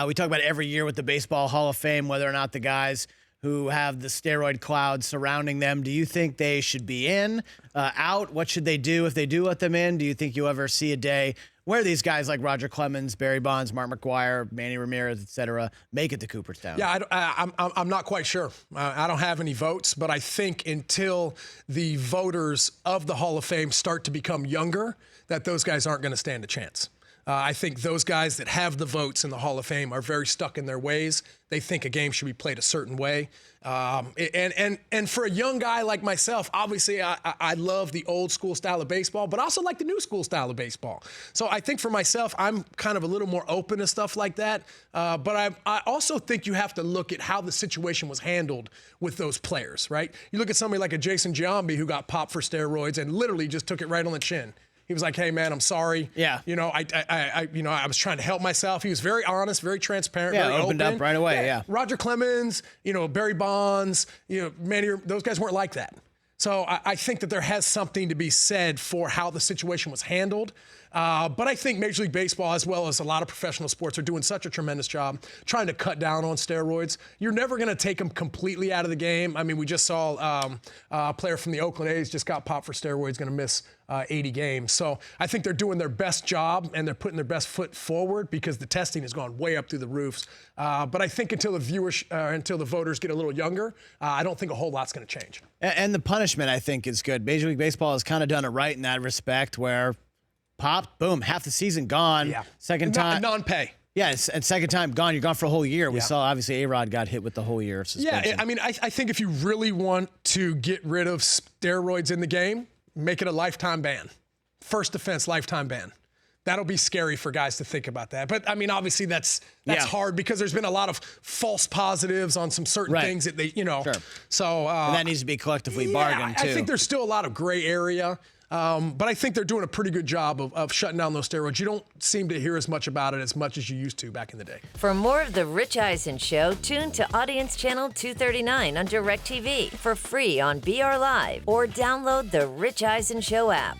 We talk about it every year with the Baseball Hall of Fame, whether or not the guys who have the steroid cloud surrounding them, do you think they should be in, out? What should they do if they do let them in? Do you think you ever see a day where these guys like Roger Clemens, Barry Bonds, Mark McGwire, Manny Ramirez, et cetera, make it to Cooperstown? Yeah, I'm not quite sure. I don't have any votes, but I think until the voters of the Hall of Fame start to become younger, that those guys aren't going to stand a chance. I think those guys that have the votes in the Hall of Fame are very stuck in their ways. They think a game should be played a certain way. And for a young guy like myself, obviously I love the old school style of baseball, but also like the new school style of baseball. So I think for myself, I'm kind of a little more open to stuff like that. But I also think you have to look at how the situation was handled with those players, right? You look at somebody like a Jason Giambi who got popped for steroids and literally just took it right on the chin. He was like, "Hey, man, I'm sorry. Yeah. I was trying to help myself." He was very honest, very transparent, Yeah, very opened open. up right away, yeah. Roger Clemens, Barry Bonds, Manny, those guys weren't like that. So I think that there has something to be said for how the situation was handled. But I think Major League Baseball, as well as a lot of professional sports, are doing such a tremendous job trying to cut down on steroids. You're never going to take them completely out of the game. I mean, we just saw a player from the Oakland A's just got popped for steroids, going to miss 80 games. So I think they're doing their best job and they're putting their best foot forward because the testing has gone way up through the roofs. But I think until the voters get a little younger, I don't think a whole lot's going to change. And the punishment, I think, is good. Major League Baseball has kind of done it right in that respect where popped, boom, half the season gone. Yeah. Second time. Non-pay. Yes, and second time gone. You're gone for a whole year. We Yeah. saw, obviously, A-Rod got hit with the whole year of suspension. Yeah, I mean, I think if you really want to get rid of steroids in the game, make it a lifetime ban. First offense, lifetime ban. That'll be scary for guys to think about that. But, I mean, obviously that's hard because there's been a lot of false positives on some certain things that they, Sure. So and that needs to be collectively bargained, too. I think there's still a lot of gray area. But I think they're doing a pretty good job of shutting down those steroids. You don't seem to hear as much about it as much as you used to back in the day. For more of The Rich Eisen Show, tune to Audience Channel 239 on DirecTV for free on BR Live or download the Rich Eisen Show app.